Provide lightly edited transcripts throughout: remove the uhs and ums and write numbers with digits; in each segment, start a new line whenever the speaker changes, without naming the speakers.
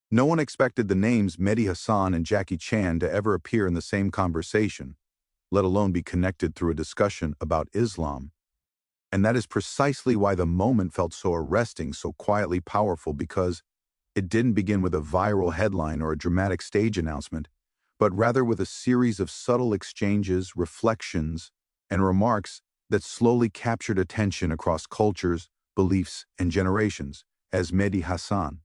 No one expected the names Mehdi Hasan and Jackie Chan to ever appear in the same conversation, let alone be connected through a discussion about Islam. And that is precisely why the moment felt so arresting, so quietly powerful, because it didn't begin with a viral headline or a dramatic stage announcement, but rather with a series of subtle exchanges, reflections, and remarks that slowly captured attention across cultures, beliefs, and generations. As Mehdi Hasan,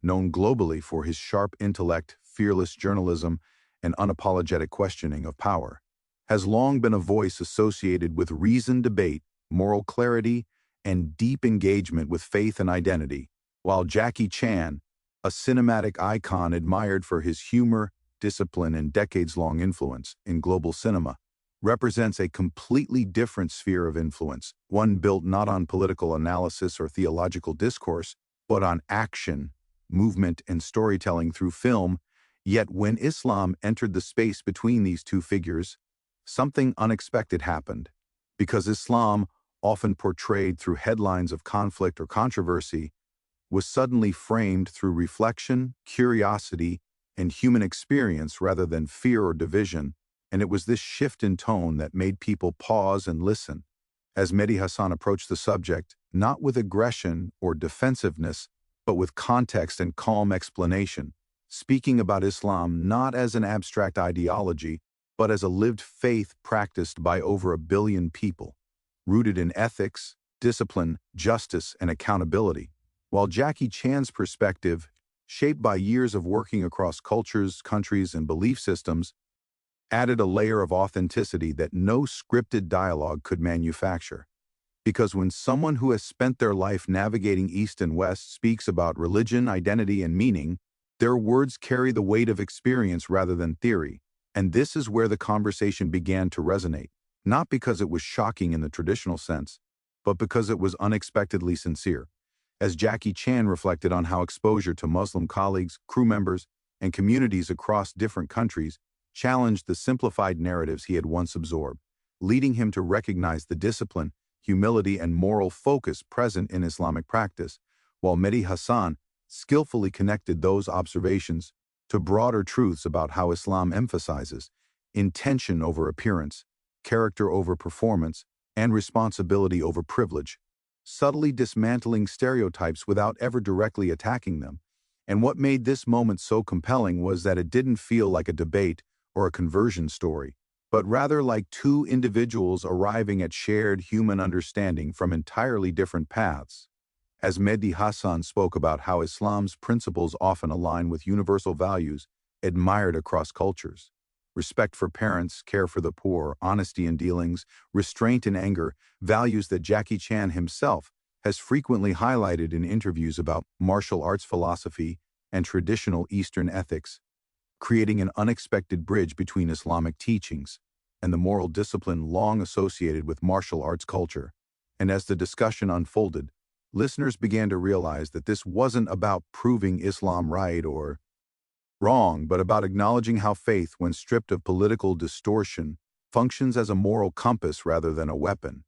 known globally for his sharp intellect, fearless journalism, and unapologetic questioning of power, has long been a voice associated with reasoned debate, moral clarity, and deep engagement with faith and identity, while Jackie Chan, a cinematic icon admired for his humor, discipline, and decades-long influence in global cinema, represents a completely different sphere of influence, one built not on political analysis or theological discourse, but on action, movement, and storytelling through film. Yet when Islam entered the space between these two figures, something unexpected happened. Because Islam, often portrayed through headlines of conflict or controversy, was suddenly framed through reflection, curiosity, and human experience rather than fear or division. And it was this shift in tone that made people pause and listen, as Mehdi Hasan approached the subject, not with aggression or defensiveness, but with context and calm explanation, speaking about Islam not as an abstract ideology, but as a lived faith practiced by over 1 billion people, rooted in ethics, discipline, justice, and accountability. While Jackie Chan's perspective, shaped by years of working across cultures, countries, and belief systems, added a layer of authenticity that no scripted dialogue could manufacture. Because when someone who has spent their life navigating East and West speaks about religion, identity, and meaning, their words carry the weight of experience rather than theory. And this is where the conversation began to resonate, not because it was shocking in the traditional sense, but because it was unexpectedly sincere. As Jackie Chan reflected on how exposure to Muslim colleagues, crew members, and communities across different countries challenged the simplified narratives he had once absorbed, leading him to recognize the discipline, humility, and moral focus present in Islamic practice, while Mehdi Hasan skillfully connected those observations to broader truths about how Islam emphasizes intention over appearance, character over performance, and responsibility over privilege, subtly dismantling stereotypes without ever directly attacking them. And what made this moment so compelling was that it didn't feel like a debate or a conversion story, but rather like two individuals arriving at shared human understanding from entirely different paths. As Mehdi Hasan spoke about how Islam's principles often align with universal values admired across cultures: respect for parents, care for the poor, honesty in dealings, restraint in anger, values that Jackie Chan himself has frequently highlighted in interviews about martial arts philosophy and traditional Eastern ethics, creating an unexpected bridge between Islamic teachings and the moral discipline long associated with martial arts culture. And as the discussion unfolded, listeners began to realize that this wasn't about proving Islam right or wrong, but about acknowledging how faith, when stripped of political distortion, functions as a moral compass rather than a weapon.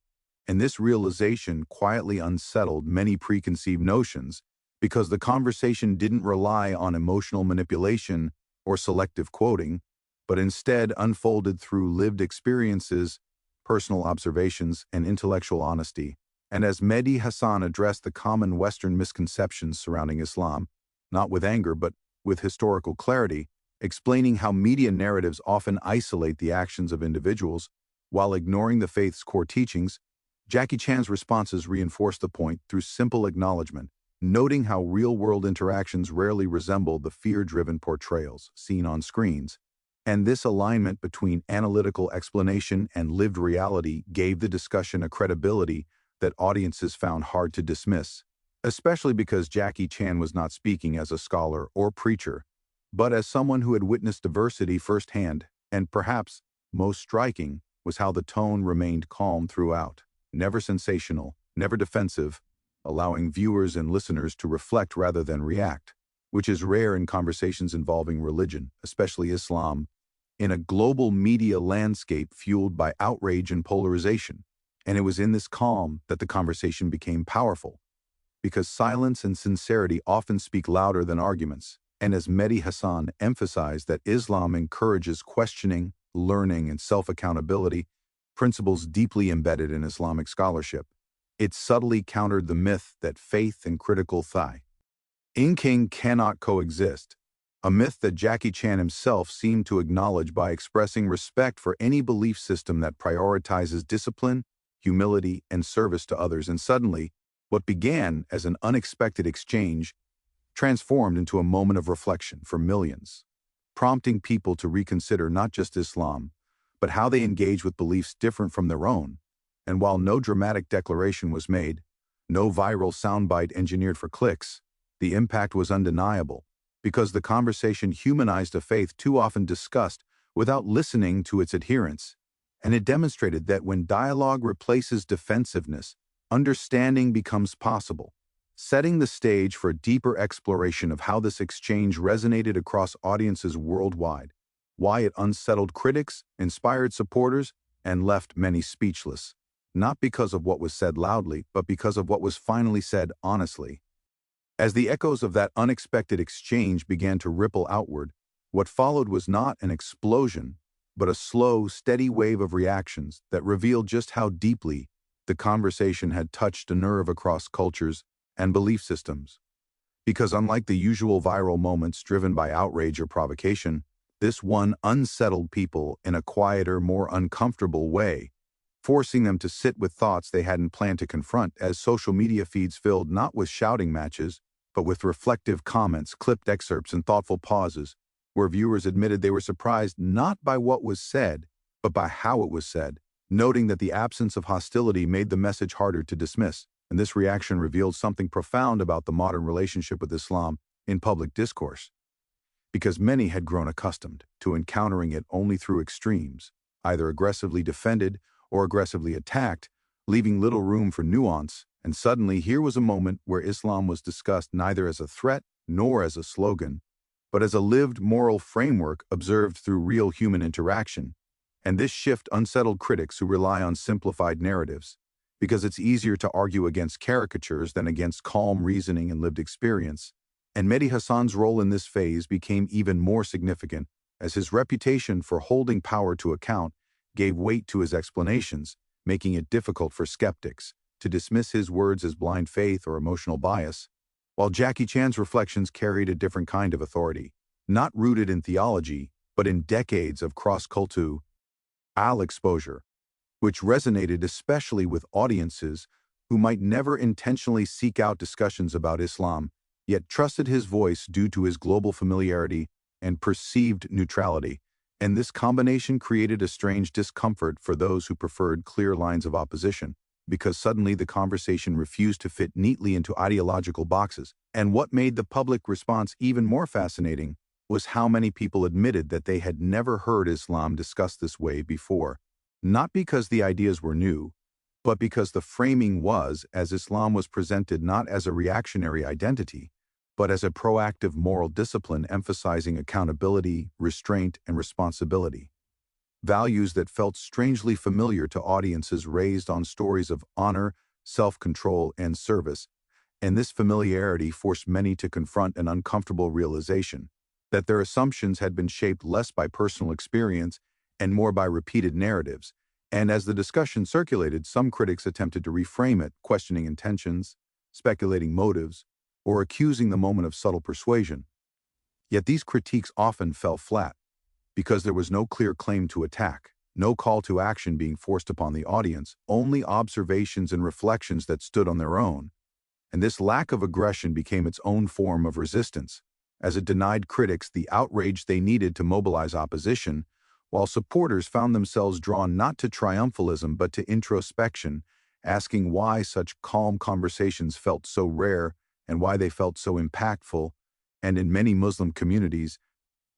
And this realization quietly unsettled many preconceived notions, because the conversation didn't rely on emotional manipulation or selective quoting, but instead unfolded through lived experiences, personal observations, and intellectual honesty. And as Mehdi Hasan addressed the common Western misconceptions surrounding Islam, not with anger but with historical clarity, explaining how media narratives often isolate the actions of individuals while ignoring the faith's core teachings, Jackie Chan's responses reinforced the point through simple acknowledgement, noting how real-world interactions rarely resemble the fear-driven portrayals seen on screens. And this alignment between analytical explanation and lived reality gave the discussion a credibility that audiences found hard to dismiss, especially because Jackie Chan was not speaking as a scholar or preacher, but as someone who had witnessed diversity firsthand. And perhaps most striking was how the tone remained calm throughout, never sensational, never defensive, allowing viewers and listeners to reflect rather than react, which is rare in conversations involving religion, especially Islam, in a global media landscape fueled by outrage and polarization. And it was in this calm that the conversation became powerful, because silence and sincerity often speak louder than arguments. And as Mehdi Hasan emphasized that Islam encourages questioning, learning, and self-accountability, principles deeply embedded in Islamic scholarship, it subtly countered the myth that faith and critical thinking cannot coexist, a myth that Jackie Chan himself seemed to acknowledge by expressing respect for any belief system that prioritizes discipline, humility, and service to others. And suddenly, what began as an unexpected exchange transformed into a moment of reflection for millions, prompting people to reconsider not just Islam, but how they engage with beliefs different from their own. And while no dramatic declaration was made, no viral soundbite engineered for clicks, the impact was undeniable, because the conversation humanized a faith too often discussed without listening to its adherents. And it demonstrated that when dialogue replaces defensiveness, understanding becomes possible, setting the stage for a deeper exploration of how this exchange resonated across audiences worldwide, why it unsettled critics, inspired supporters, and left many speechless, not because of what was said loudly, but because of what was finally said honestly. As the echoes of that unexpected exchange began to ripple outward, what followed was not an explosion, but a slow, steady wave of reactions that revealed just how deeply the conversation had touched a nerve across cultures and belief systems. Because unlike the usual viral moments driven by outrage or provocation, this one unsettled people in a quieter, more uncomfortable way, forcing them to sit with thoughts they hadn't planned to confront, as social media feeds filled not with shouting matches, but with reflective comments, clipped excerpts, and thoughtful pauses, where viewers admitted they were surprised not by what was said, but by how it was said, noting that the absence of hostility made the message harder to dismiss. And this reaction revealed something profound about the modern relationship with Islam in public discourse, because many had grown accustomed to encountering it only through extremes, either aggressively defended or aggressively attacked, leaving little room for nuance. And suddenly here was a moment where Islam was discussed neither as a threat nor as a slogan, but as a lived moral framework observed through real human interaction. And this shift unsettled critics who rely on simplified narratives, because it's easier to argue against caricatures than against calm reasoning and lived experience. And Mehdi Hasan's role in this phase became even more significant, as his reputation for holding power to account gave weight to his explanations, making it difficult for skeptics to dismiss his words as blind faith or emotional bias, while Jackie Chan's reflections carried a different kind of authority, not rooted in theology, but in decades of cross-cultural exposure, which resonated especially with audiences who might never intentionally seek out discussions about Islam, yet trusted his voice due to his global familiarity and perceived neutrality. And this combination created a strange discomfort for those who preferred clear lines of opposition, because suddenly the conversation refused to fit neatly into ideological boxes. And what made the public response even more fascinating was how many people admitted that they had never heard Islam discussed this way before, not because the ideas were new, but because the framing was as Islam was presented not as a reactionary identity, but as a proactive moral discipline emphasizing accountability, restraint, and responsibility. Values that felt strangely familiar to audiences raised on stories of honor, self-control, and service, and this familiarity forced many to confront an uncomfortable realization that their assumptions had been shaped less by personal experience and more by repeated narratives. And as the discussion circulated, some critics attempted to reframe it, questioning intentions, speculating motives, or accusing the moment of subtle persuasion. Yet these critiques often fell flat, because there was no clear claim to attack, no call to action being forced upon the audience, only observations and reflections that stood on their own. And this lack of aggression became its own form of resistance, as it denied critics the outrage they needed to mobilize opposition, while supporters found themselves drawn not to triumphalism but to introspection, asking why such calm conversations felt so rare and why they felt so impactful. And in many Muslim communities,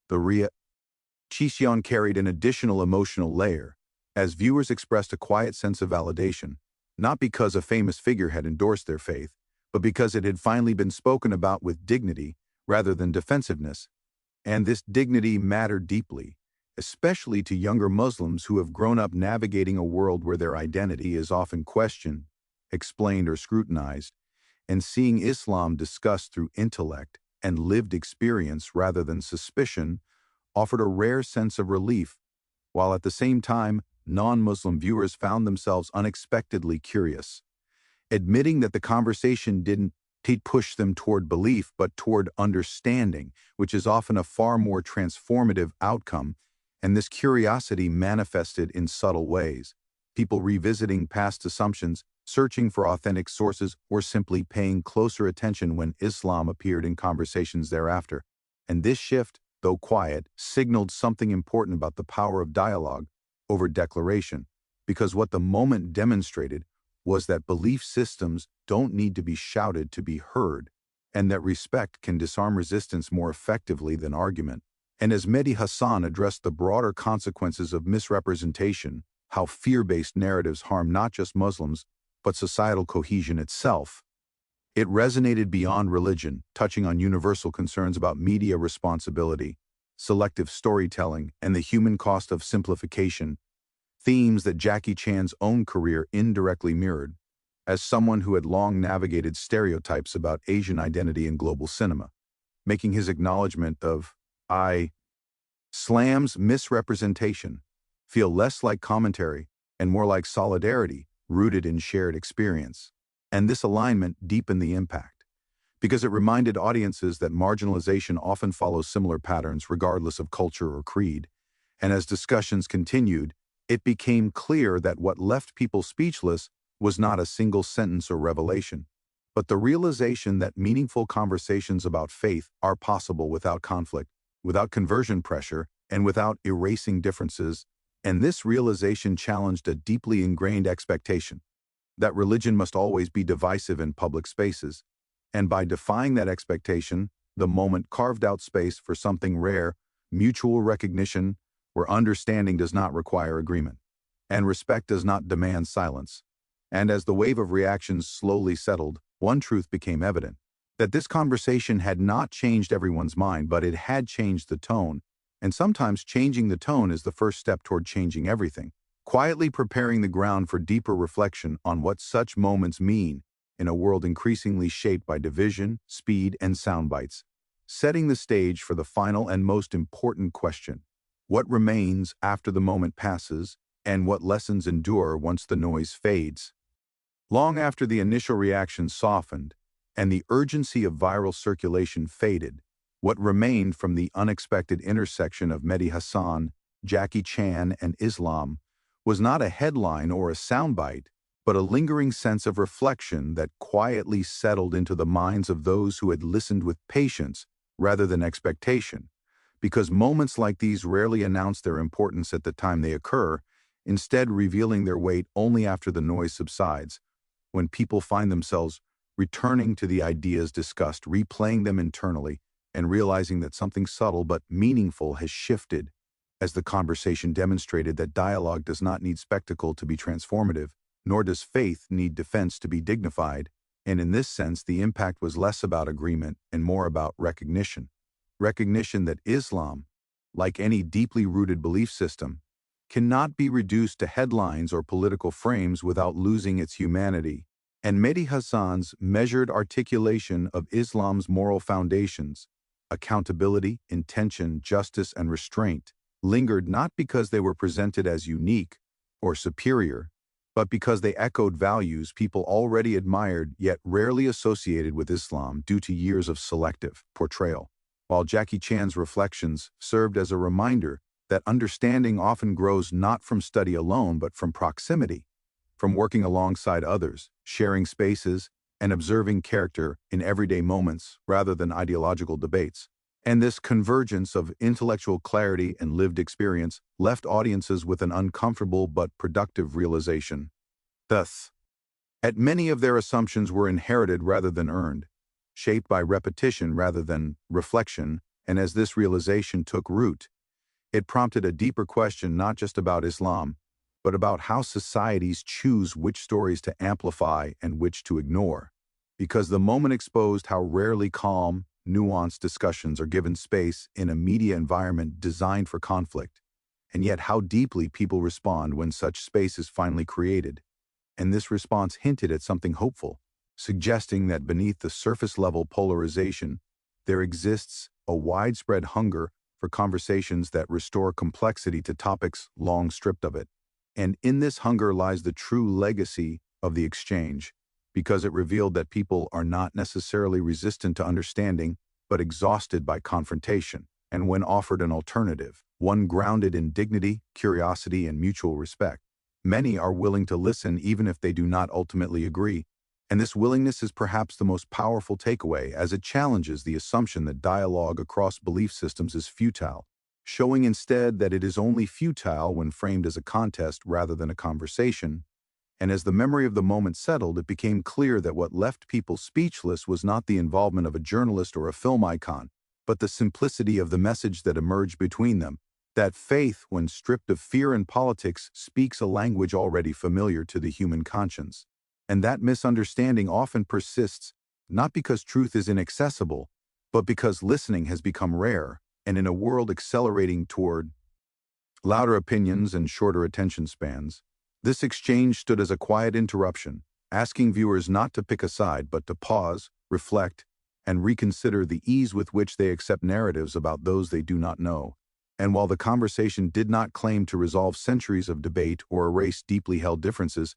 the reaction carried an additional emotional layer, as viewers expressed a quiet sense of validation, not because a famous figure had endorsed their faith, but because it had finally been spoken about with dignity rather than defensiveness. And this dignity mattered deeply, especially to younger Muslims who have grown up navigating a world where their identity is often questioned, explained, or scrutinized, and seeing Islam discussed through intellect, and lived experience rather than suspicion offered a rare sense of relief, while at the same time, non-Muslim viewers found themselves unexpectedly curious, admitting that the conversation didn't push them toward belief but toward understanding, which is often a far more transformative outcome, and this curiosity manifested in subtle ways. People revisiting past assumptions, searching for authentic sources, or simply paying closer attention when Islam appeared in conversations thereafter. And this shift, though quiet, signaled something important about the power of dialogue over declaration, because what the moment demonstrated was that belief systems don't need to be shouted to be heard, and that respect can disarm resistance more effectively than argument. And as Mehdi Hasan addressed the broader consequences of misrepresentation, how fear-based narratives harm not just Muslims, but societal cohesion itself, it resonated beyond religion, touching on universal concerns about media responsibility, selective storytelling, and the human cost of simplification, themes that Jackie Chan's own career indirectly mirrored, as someone who had long navigated stereotypes about Asian identity in global cinema, making his acknowledgement of Islam's misrepresentation feel less like commentary and more like solidarity rooted in shared experience. And this alignment deepened the impact, because it reminded audiences that marginalization often follows similar patterns regardless of culture or creed. And as discussions continued, it became clear that what left people speechless was not a single sentence or revelation, but the realization that meaningful conversations about faith are possible without conflict, without conversion pressure, and without erasing differences. And this realization challenged a deeply ingrained expectation that religion must always be divisive in public spaces. And by defying that expectation, the moment carved out space for something rare, mutual recognition, where understanding does not require agreement, and respect does not demand silence. And as the wave of reactions slowly settled, one truth became evident, that this conversation had not changed everyone's mind, but it had changed the tone. And sometimes changing the tone is the first step toward changing everything, quietly preparing the ground for deeper reflection on what such moments mean in a world increasingly shaped by division, speed, and sound bites, setting the stage for the final and most important question: what remains after the moment passes, and what lessons endure once the noise fades? Long after the initial reaction softened and the urgency of viral circulation faded, what remained from the unexpected intersection of Mehdi Hasan, Jackie Chan, and Islam was not a headline or a soundbite, but a lingering sense of reflection that quietly settled into the minds of those who had listened with patience rather than expectation, because moments like these rarely announce their importance at the time they occur, instead revealing their weight only after the noise subsides, when people find themselves returning to the ideas discussed, replaying them internally, and realizing that something subtle but meaningful has shifted, as the conversation demonstrated that dialogue does not need spectacle to be transformative, nor does faith need defense to be dignified, and in this sense the impact was less about agreement and more about recognition. Recognition that Islam, like any deeply rooted belief system, cannot be reduced to headlines or political frames without losing its humanity. And Mehdi Hasan's measured articulation of Islam's moral foundations, accountability, intention, justice, and restraint, lingered not because they were presented as unique or superior, but because they echoed values people already admired yet rarely associated with Islam due to years of selective portrayal. While Jackie Chan's reflections served as a reminder that understanding often grows not from study alone but from proximity, from working alongside others, sharing spaces, and observing character in everyday moments rather than ideological debates. And this convergence of intellectual clarity and lived experience left audiences with an uncomfortable but productive realization. Thus, at many of their assumptions were inherited rather than earned, shaped by repetition rather than reflection, and as this realization took root, it prompted a deeper question not just about Islam, but about how societies choose which stories to amplify and which to ignore, because the moment exposed how rarely calm, nuanced discussions are given space in a media environment designed for conflict, and yet how deeply people respond when such space is finally created. And this response hinted at something hopeful, suggesting that beneath the surface-level polarization, there exists a widespread hunger for conversations that restore complexity to topics long stripped of it. And in this hunger lies the true legacy of the exchange, because it revealed that people are not necessarily resistant to understanding, but exhausted by confrontation. And when offered an alternative, one grounded in dignity, curiosity, and mutual respect, many are willing to listen even if they do not ultimately agree. And this willingness is perhaps the most powerful takeaway, as it challenges the assumption that dialogue across belief systems is futile, showing instead that it is only futile when framed as a contest rather than a conversation. And as the memory of the moment settled, it became clear that what left people speechless was not the involvement of a journalist or a film icon, but the simplicity of the message that emerged between them. That faith, when stripped of fear and politics, speaks a language already familiar to the human conscience. And that misunderstanding often persists, not because truth is inaccessible, but because listening has become rare, and in a world accelerating toward louder opinions and shorter attention spans, this exchange stood as a quiet interruption, asking viewers not to pick a side but to pause, reflect, and reconsider the ease with which they accept narratives about those they do not know. And while the conversation did not claim to resolve centuries of debate or erase deeply held differences,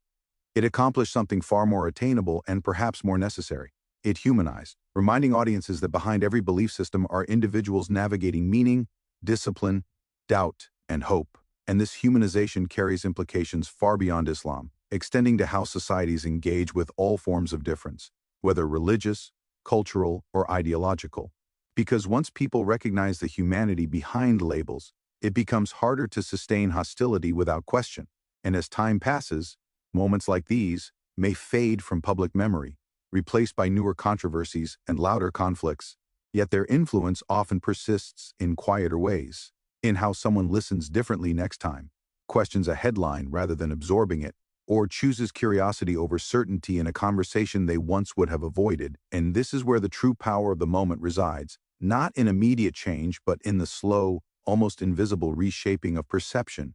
it accomplished something far more attainable and perhaps more necessary. It humanized, reminding audiences that behind every belief system are individuals navigating meaning, discipline, doubt, and hope. And this humanization carries implications far beyond Islam, extending to how societies engage with all forms of difference, whether religious, cultural, or ideological. Because once people recognize the humanity behind labels, it becomes harder to sustain hostility without question. And as time passes, moments like these may fade from public memory, replaced by newer controversies and louder conflicts, yet their influence often persists in quieter ways. In how someone listens differently next time, questions a headline rather than absorbing it, or chooses curiosity over certainty in a conversation they once would have avoided. And this is where the true power of the moment resides, not in immediate change, but in the slow, almost invisible reshaping of perception,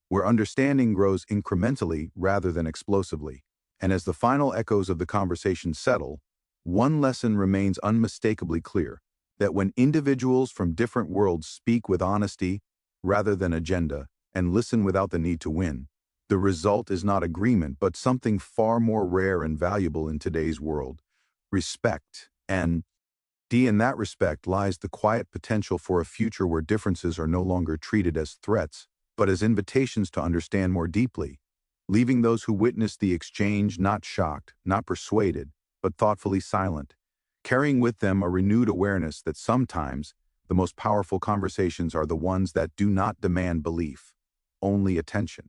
where understanding grows incrementally rather than explosively. And as the final echoes of the conversation settle, one lesson remains unmistakably clear: that when individuals from different worlds speak with honesty rather than agenda and listen without the need to win, the result is not agreement, but something far more rare and valuable in today's world: respect. And in that respect lies the quiet potential for a future where differences are no longer treated as threats, but as invitations to understand more deeply, leaving those who witness the exchange not shocked, not persuaded, but thoughtfully silent, carrying with them a renewed awareness that sometimes the most powerful conversations are the ones that do not demand belief, only attention.